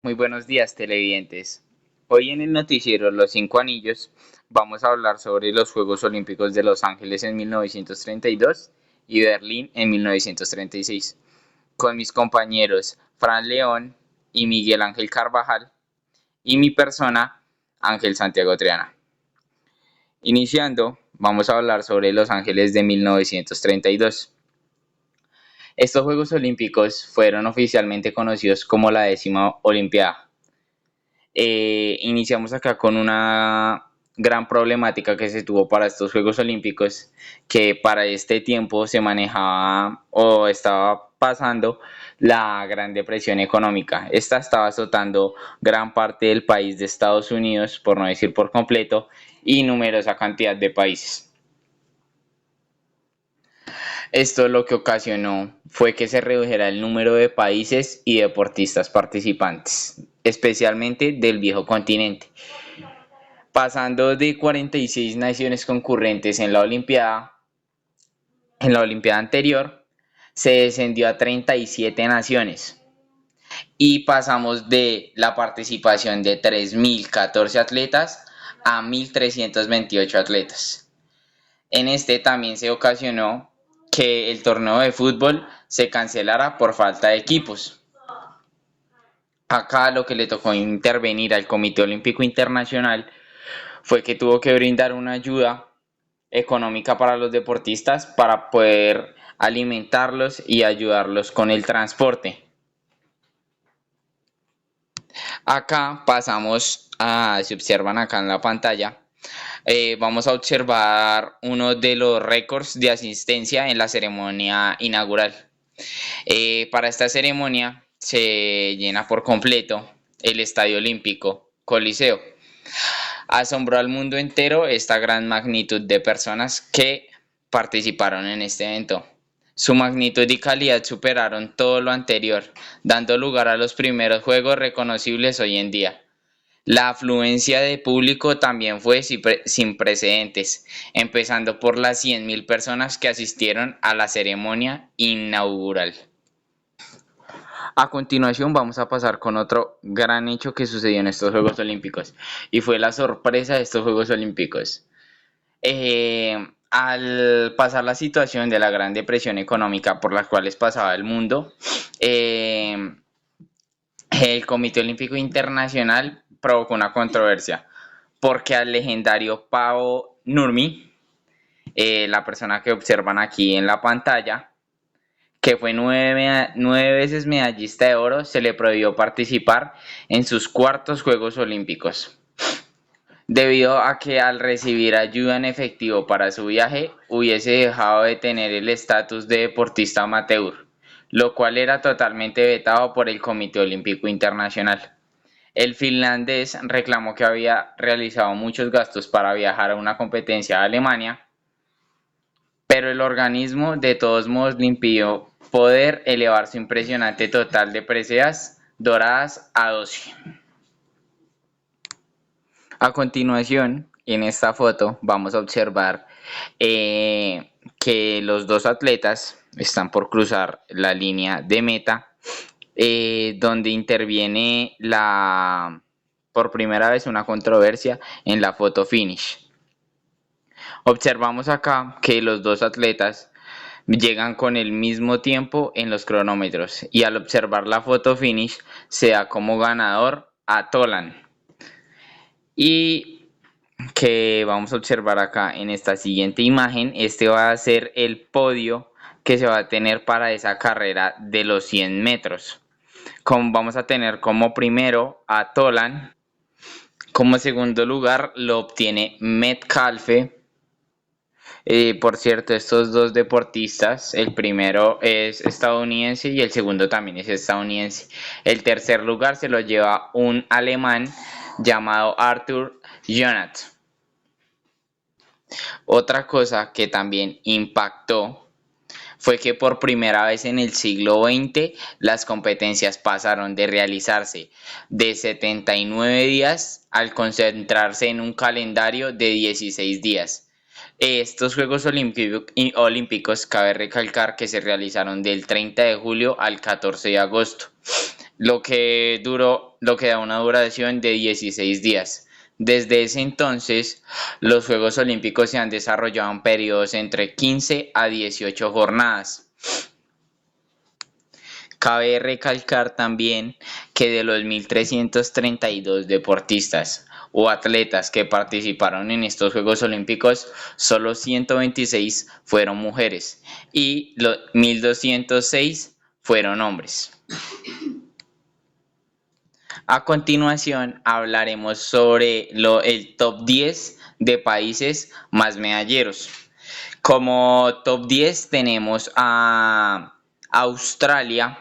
Muy buenos días, televidentes. Hoy en el noticiero Los Cinco Anillos vamos a hablar sobre los Juegos Olímpicos de Los Ángeles en 1932 y Berlín en 1936, con mis compañeros Fran León y Miguel Ángel Carvajal y mi persona, Ángel Santiago Triana. Iniciando, vamos a hablar sobre Los Ángeles de 1932. Estos Juegos Olímpicos fueron oficialmente conocidos como la 10ª Olimpiada. Iniciamos acá con una gran problemática que se tuvo para estos Juegos Olímpicos, que para este tiempo se manejaba o estaba pasando la Gran Depresión económica. Esta estaba azotando gran parte del país de Estados Unidos, por no decir por completo, y numerosa cantidad de países. Esto lo que ocasionó fue que se redujera el número de países y deportistas participantes, especialmente del viejo continente, pasando de 46 naciones concurrentes en la Olimpiada anterior, se descendió a 37 naciones y pasamos de la participación de 3.014 atletas a 1.328 atletas. En este también se ocasionó que el torneo de fútbol se cancelara por falta de equipos. Acá lo que le tocó intervenir al Comité Olímpico Internacional fue que tuvo que brindar una ayuda económica para los deportistas para poder alimentarlos y ayudarlos con el transporte. Acá pasamos a, si observan acá en la pantalla, vamos a observar uno de los récords de asistencia en la ceremonia inaugural. Para esta ceremonia se llena por completo el Estadio Olímpico Coliseo. Asombró al mundo entero esta gran magnitud de personas que participaron en este evento. Su magnitud y calidad superaron todo lo anterior, dando lugar a los primeros juegos reconocibles hoy en día. La afluencia de público también fue sin precedentes, empezando por las 100.000 personas que asistieron a la ceremonia inaugural. A continuación vamos a pasar con otro gran hecho que sucedió en estos Juegos Olímpicos y fue la sorpresa de estos Juegos Olímpicos. Al pasar la situación de la Gran Depresión económica por la cual pasaba el mundo, el Comité Olímpico Internacional provocó una controversia porque al legendario Paavo Nurmi, la persona que observan aquí en la pantalla, que fue nueve veces medallista de oro, se le prohibió participar en sus cuartos Juegos Olímpicos, debido a que al recibir ayuda en efectivo para su viaje hubiese dejado de tener el estatus de deportista amateur, lo cual era totalmente vetado por el Comité Olímpico Internacional. El finlandés reclamó que había realizado muchos gastos para viajar a una competencia a Alemania, pero el organismo de todos modos le impidió poder elevar su impresionante total de preseas doradas a 12. A continuación, en esta foto vamos a observar que los dos atletas están por cruzar la línea de meta, donde interviene por primera vez una controversia en la foto finish. Observamos acá que los dos atletas llegan con el mismo tiempo en los cronómetros y al observar la foto finish se da como ganador a Tolan. Y que vamos a observar acá en esta siguiente imagen, este va a ser el podio que se va a tener para esa carrera de los 100 metros. Vamos a tener como primero a Tolan, como segundo lugar lo obtiene Metcalfe. Por cierto, estos dos deportistas, el primero es estadounidense y el segundo también es estadounidense. El tercer lugar se lo lleva un alemán llamado Arthur Jonath. Otra cosa que también impactó fue que por primera vez en el siglo XX las competencias pasaron de realizarse de 79 días al concentrarse en un calendario de 16 días. Estos Juegos Olímpicos cabe recalcar que se realizaron del 30 de julio al 14 de agosto. lo que da una duración de 16 días. Desde ese entonces, los Juegos Olímpicos se han desarrollado en periodos entre 15 a 18 jornadas. Cabe recalcar también que de los 1.332 deportistas o atletas que participaron en estos Juegos Olímpicos, solo 126 fueron mujeres y los 1.206 fueron hombres. A continuación hablaremos sobre el top 10 de países más medalleros. Como top 10 tenemos a Australia.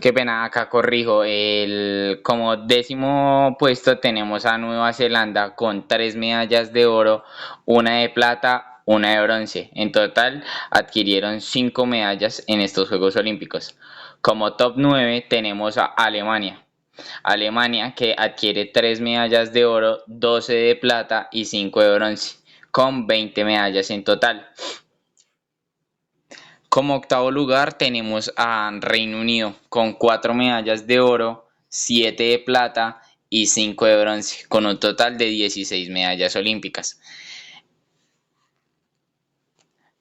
Qué pena, acá corrijo. Como décimo puesto tenemos a Nueva Zelanda con 3 medallas de oro, una de plata, una de bronce. En total adquirieron 5 medallas en estos Juegos Olímpicos. Como top 9 tenemos a Alemania. Alemania que adquiere 3 medallas de oro, 12 de plata y 5 de bronce, con 20 medallas en total. Como octavo lugar tenemos a Reino Unido con 4 medallas de oro, 7 de plata y 5 de bronce, con un total de 16 medallas olímpicas.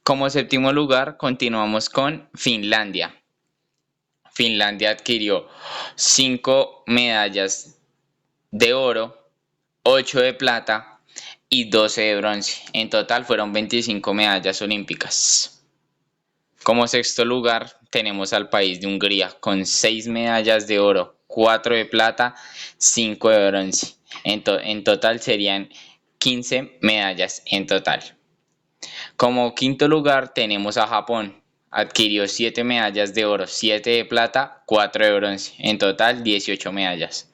Como séptimo lugar continuamos con Finlandia. Finlandia adquirió 5 medallas de oro, 8 de plata y 12 de bronce. En total fueron 25 medallas olímpicas. Como sexto lugar tenemos al país de Hungría con 6 medallas de oro, 4 de plata, 5 de bronce. En total serían 15 medallas en total. Como quinto lugar tenemos a Japón. Adquirió 7 medallas de oro, 7 de plata, 4 de bronce. En total 18 medallas.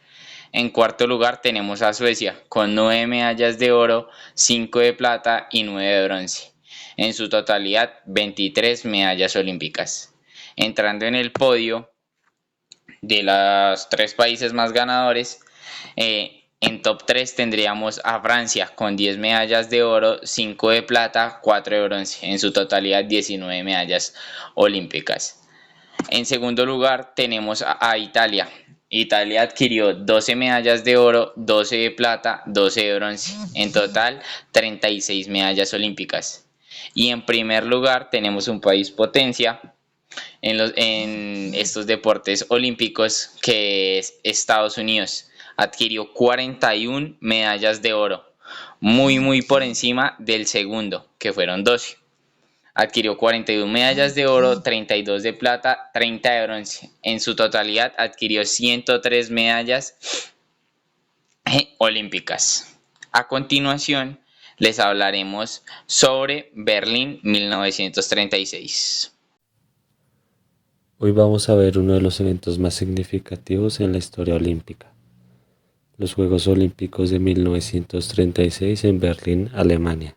En cuarto lugar tenemos a Suecia con 9 medallas de oro, 5 de plata y 9 de bronce. En su totalidad 23 medallas olímpicas. Entrando en el podio de los 3 países más ganadores, en top 3 tendríamos a Francia con 10 medallas de oro, 5 de plata, 4 de bronce. En su totalidad 19 medallas olímpicas. En segundo lugar tenemos a Italia. Italia adquirió 12 medallas de oro, 12 de plata, 12 de bronce. En total 36 medallas olímpicas. Y en primer lugar tenemos un país potencia en estos deportes olímpicos, que es Estados Unidos. Adquirió 41 medallas de oro, muy por encima del segundo, que fueron 12. Adquirió 41 medallas de oro, 32 de plata, 30 de bronce. En su totalidad adquirió 103 medallas olímpicas. A continuación les hablaremos sobre Berlín 1936. Hoy vamos a ver uno de los eventos más significativos en la historia olímpica, los Juegos Olímpicos de 1936 en Berlín, Alemania.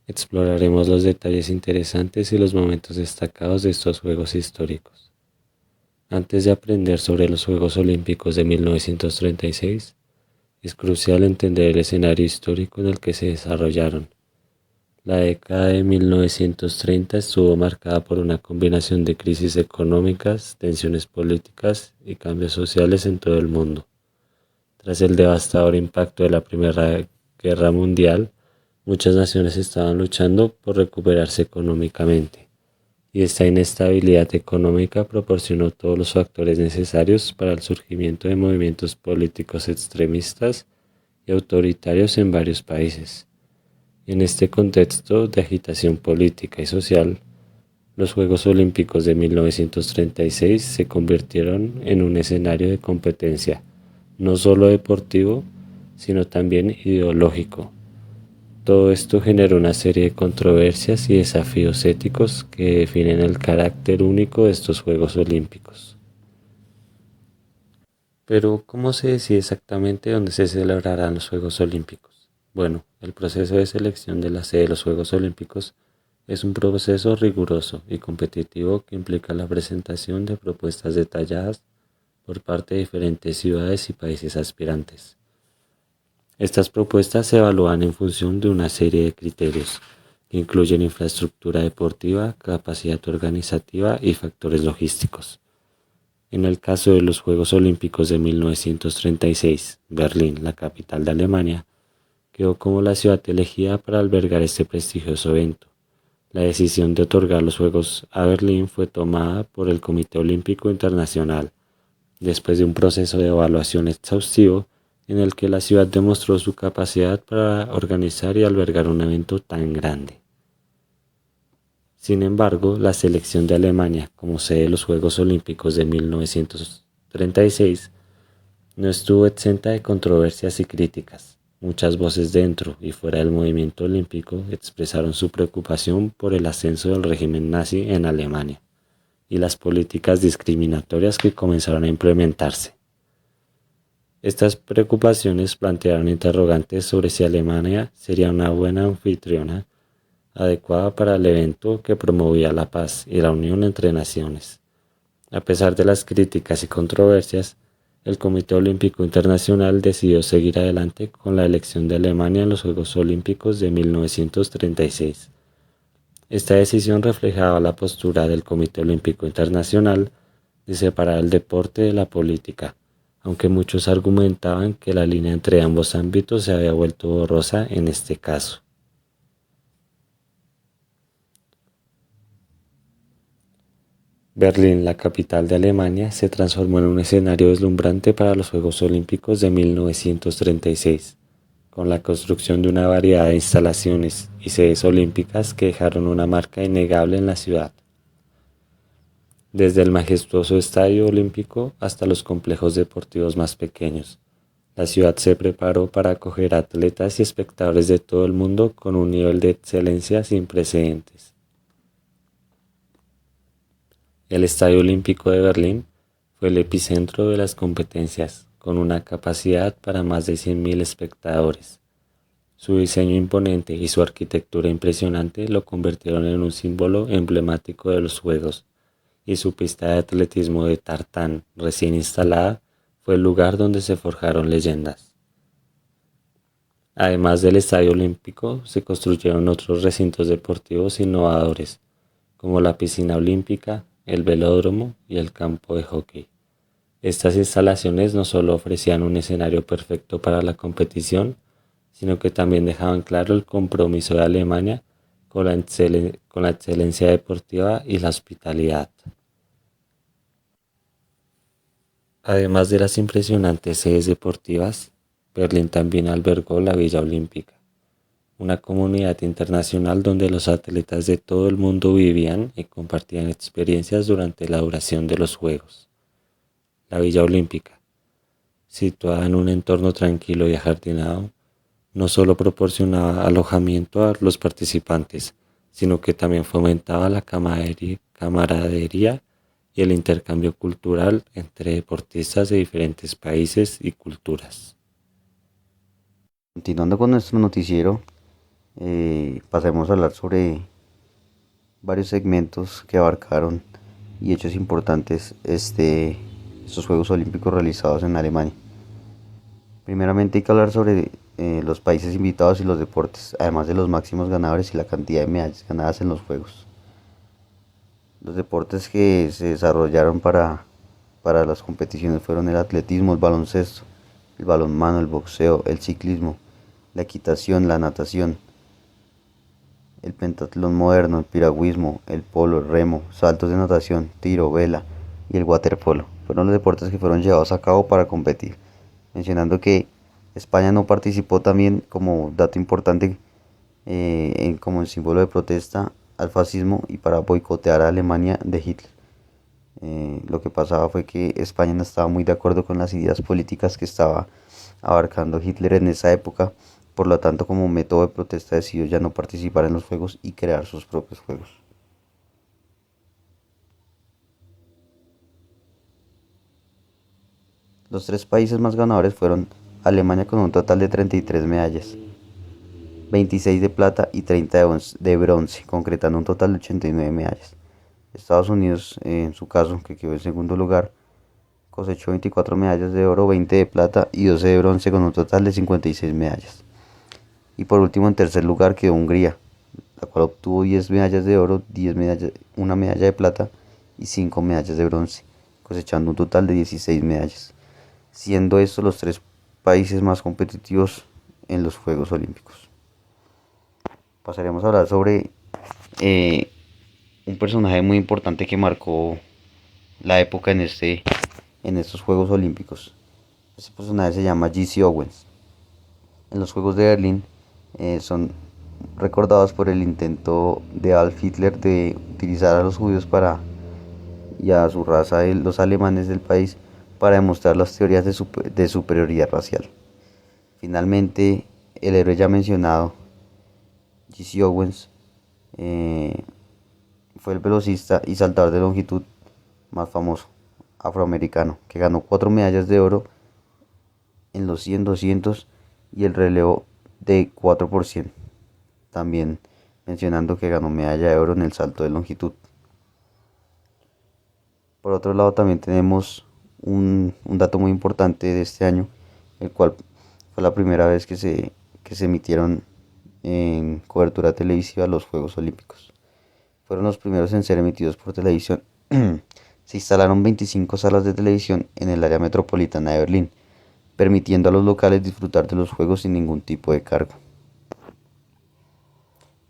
Exploraremos los detalles interesantes y los momentos destacados de estos Juegos históricos. Antes de aprender sobre los Juegos Olímpicos de 1936, es crucial entender el escenario histórico en el que se desarrollaron. La década de 1930 estuvo marcada por una combinación de crisis económicas, tensiones políticas y cambios sociales en todo el mundo. Tras el devastador impacto de la Primera Guerra Mundial, muchas naciones estaban luchando por recuperarse económicamente, y esta inestabilidad económica proporcionó todos los factores necesarios para el surgimiento de movimientos políticos extremistas y autoritarios en varios países. En este contexto de agitación política y social, los Juegos Olímpicos de 1936 se convirtieron en un escenario de competencia, no solo deportivo, sino también ideológico. Todo esto generó una serie de controversias y desafíos éticos que definen el carácter único de estos Juegos Olímpicos. Pero, ¿cómo se decide exactamente dónde se celebrarán los Juegos Olímpicos? Bueno, el proceso de selección de la sede de los Juegos Olímpicos es un proceso riguroso y competitivo que implica la presentación de propuestas detalladas por parte de diferentes ciudades y países aspirantes. Estas propuestas se evalúan en función de una serie de criterios que incluyen infraestructura deportiva, capacidad organizativa y factores logísticos. En el caso de los Juegos Olímpicos de 1936, Berlín, la capital de Alemania, quedó como la ciudad elegida para albergar este prestigioso evento. La decisión de otorgar los Juegos a Berlín fue tomada por el Comité Olímpico Internacional, después de un proceso de evaluación exhaustivo en el que la ciudad demostró su capacidad para organizar y albergar un evento tan grande. Sin embargo, la selección de Alemania como sede de los Juegos Olímpicos de 1936 no estuvo exenta de controversias y críticas. Muchas voces dentro y fuera del movimiento olímpico expresaron su preocupación por el ascenso del régimen nazi en Alemania y las políticas discriminatorias que comenzaron a implementarse. Estas preocupaciones plantearon interrogantes sobre si Alemania sería una buena anfitriona adecuada para el evento que promovía la paz y la unión entre naciones. A pesar de las críticas y controversias, el Comité Olímpico Internacional decidió seguir adelante con la elección de Alemania en los Juegos Olímpicos de 1936. Esta decisión reflejaba la postura del Comité Olímpico Internacional de separar el deporte de la política, aunque muchos argumentaban que la línea entre ambos ámbitos se había vuelto borrosa en este caso. Berlín, la capital de Alemania, se transformó en un escenario deslumbrante para los Juegos Olímpicos de 1936, con la construcción de una variedad de instalaciones y sedes olímpicas que dejaron una marca innegable en la ciudad. Desde el majestuoso Estadio Olímpico hasta los complejos deportivos más pequeños, la ciudad se preparó para acoger a atletas y espectadores de todo el mundo con un nivel de excelencia sin precedentes. El Estadio Olímpico de Berlín fue el epicentro de las competencias, con una capacidad para más de 100.000 espectadores. Su diseño imponente y su arquitectura impresionante lo convirtieron en un símbolo emblemático de los Juegos, y su pista de atletismo de tartán recién instalada fue el lugar donde se forjaron leyendas. Además del Estadio Olímpico, se construyeron otros recintos deportivos innovadores, como la piscina olímpica, el velódromo y el campo de hockey. Estas instalaciones no solo ofrecían un escenario perfecto para la competición, sino que también dejaban claro el compromiso de Alemania con la excelencia deportiva y la hospitalidad. Además de las impresionantes sedes deportivas, Berlín también albergó la Villa Olímpica, una comunidad internacional donde los atletas de todo el mundo vivían y compartían experiencias durante la duración de los Juegos. La Villa Olímpica, situada en un entorno tranquilo y ajardinado, no solo proporcionaba alojamiento a los participantes, sino que también fomentaba la camaradería y el intercambio cultural entre deportistas de diferentes países y culturas. Continuando con nuestro noticiero, pasaremos a hablar sobre varios segmentos que abarcaron y hechos importantes estos Juegos Olímpicos realizados en Alemania. Primeramente hay que hablar sobre los países invitados y los deportes, además de los máximos ganadores y la cantidad de medallas ganadas en los Juegos. Los deportes que se desarrollaron para las competiciones fueron el atletismo, el baloncesto, el balonmano, el boxeo, el ciclismo, la equitación, la natación, el pentatlón moderno, el piragüismo, el polo, el remo, saltos de natación, tiro, vela y el waterpolo. Fueron los deportes que fueron llevados a cabo para competir. Mencionando que España no participó también como dato importante como el símbolo de protesta al fascismo y para boicotear a Alemania de Hitler. Lo que pasaba fue que España no estaba muy de acuerdo con las ideas políticas que estaba abarcando Hitler en esa época, por lo tanto como método de protesta decidió ya no participar en los juegos y crear sus propios juegos. Los tres países más ganadores fueron Alemania con un total de 33 medallas, 26 de plata y 30 de bronce, concretando un total de 89 medallas. Estados Unidos, en su caso, que quedó en segundo lugar, cosechó 24 medallas de oro, 20 de plata y 12 de bronce con un total de 56 medallas. Y por último, en tercer lugar quedó Hungría, la cual obtuvo 10 medallas de oro, 1 medalla de plata y 5 medallas de bronce, cosechando un total de 16 medallas, siendo estos los tres países más competitivos en los Juegos Olímpicos. Pasaremos a hablar sobre eh, un personaje muy importante que marcó la época en estos Juegos Olímpicos. Este personaje se llama Jesse Owens. En los Juegos de Berlín son recordados por el intento de Adolf Hitler de utilizar a los judíos y a su raza, los alemanes del país, para demostrar las teorías de superioridad racial. Finalmente, el héroe ya mencionado, Jesse Owens, fue el velocista y saltador de longitud más famoso afroamericano, que ganó 4 medallas de oro en los 100, 200 y el relevo de 4 por 100. También mencionando que ganó medalla de oro en el salto de longitud. Por otro lado, también tenemos un dato muy importante de este año, el cual fue la primera vez que se emitieron en cobertura televisiva los Juegos Olímpicos. Fueron los primeros en ser emitidos por televisión. Se instalaron 25 salas de televisión en el área metropolitana de Berlín, permitiendo a los locales disfrutar de los Juegos sin ningún tipo de cargo.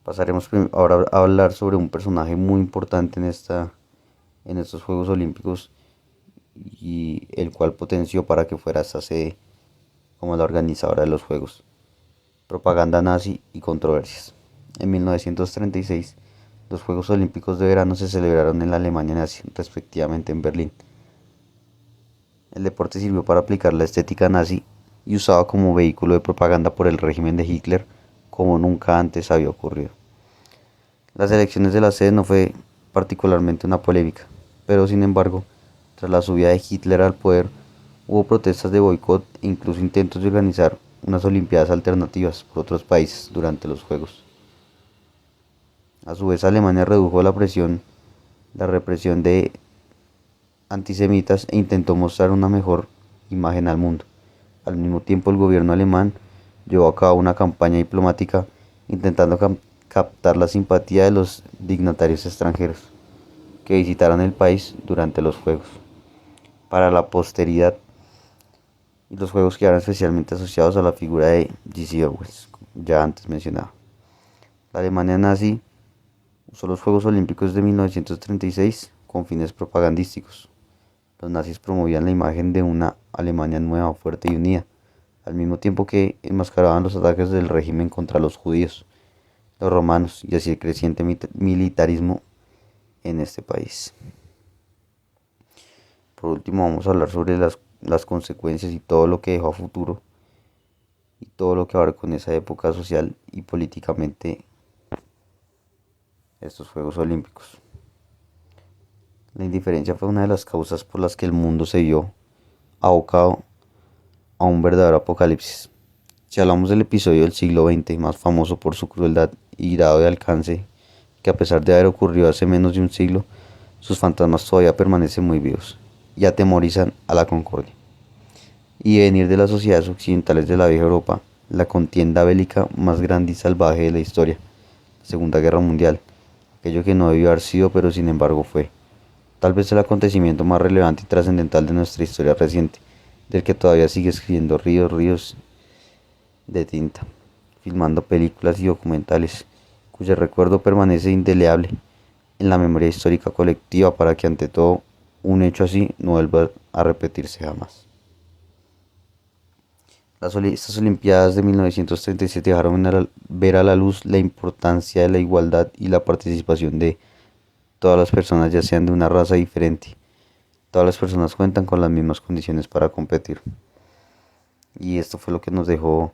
Pasaremos ahora a hablar sobre un personaje muy importante en estos Juegos Olímpicos y el cual potenció para que fuera esta sede como la organizadora de los Juegos. Propaganda nazi y controversias. En 1936, los Juegos Olímpicos de verano se celebraron en la Alemania nazi, respectivamente en Berlín. El deporte sirvió para aplicar la estética nazi y usado como vehículo de propaganda por el régimen de Hitler como nunca antes había ocurrido. Las elecciones de la sede no fue particularmente una polémica, pero sin embargo, tras la subida de Hitler al poder, hubo protestas de boicot e incluso intentos de organizar unas olimpiadas alternativas por otros países durante los Juegos. A su vez, Alemania redujo la represión de antisemitas e intentó mostrar una mejor imagen al mundo. Al mismo tiempo, el gobierno alemán llevó a cabo una campaña diplomática intentando captar la simpatía de los dignatarios extranjeros que visitaron el país durante los Juegos. Para la posteridad, los Juegos quedaron especialmente asociados a la figura de Jesse Owens, ya antes mencionado. La Alemania nazi usó los Juegos Olímpicos de 1936 con fines propagandísticos. Los nazis promovían la imagen de una Alemania nueva, fuerte y unida, al mismo tiempo que enmascaraban los ataques del régimen contra los judíos, los romanos y así el creciente militarismo en este país. Por último, vamos a hablar sobre las consecuencias y todo lo que dejó a futuro y todo lo que abarcó en esa época social y políticamente estos Juegos Olímpicos. La indiferencia fue una de las causas por las que el mundo se vio abocado a un verdadero apocalipsis. Si hablamos del episodio del siglo XX más famoso por su crueldad y grado de alcance, que a pesar de haber ocurrido hace menos de un siglo, sus fantasmas todavía permanecen muy vivos y atemorizan a la concordia. Y de venir de las sociedades occidentales de la vieja Europa, la contienda bélica más grande y salvaje de la historia, la Segunda Guerra Mundial, aquello que no debió haber sido pero sin embargo fue, tal vez el acontecimiento más relevante y trascendental de nuestra historia reciente, del que todavía sigue escribiendo ríos de tinta, filmando películas y documentales, cuyo recuerdo permanece indeleble en la memoria histórica colectiva para que ante todo un hecho así no vuelva a repetirse jamás. Estas Olimpiadas de 1937 dejaron ver a la luz la importancia de la igualdad y la participación de todas las personas, ya sean de una raza diferente. Todas las personas cuentan con las mismas condiciones para competir. Y esto fue lo que nos dejó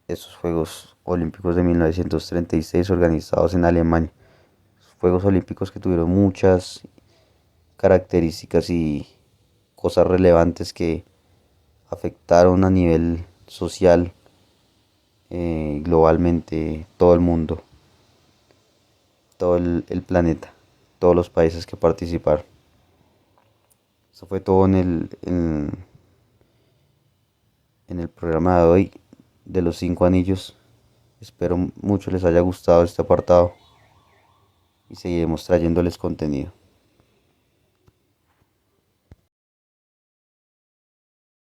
estos Juegos Olímpicos de 1936 organizados en Alemania. Juegos Olímpicos que tuvieron muchas características y cosas relevantes que afectaron a nivel social, globalmente, todo el mundo, todo el planeta, todos los países que participaron. Eso fue todo en el programa de hoy de los 5 anillos. Espero mucho les haya gustado este apartado y seguiremos trayéndoles contenido.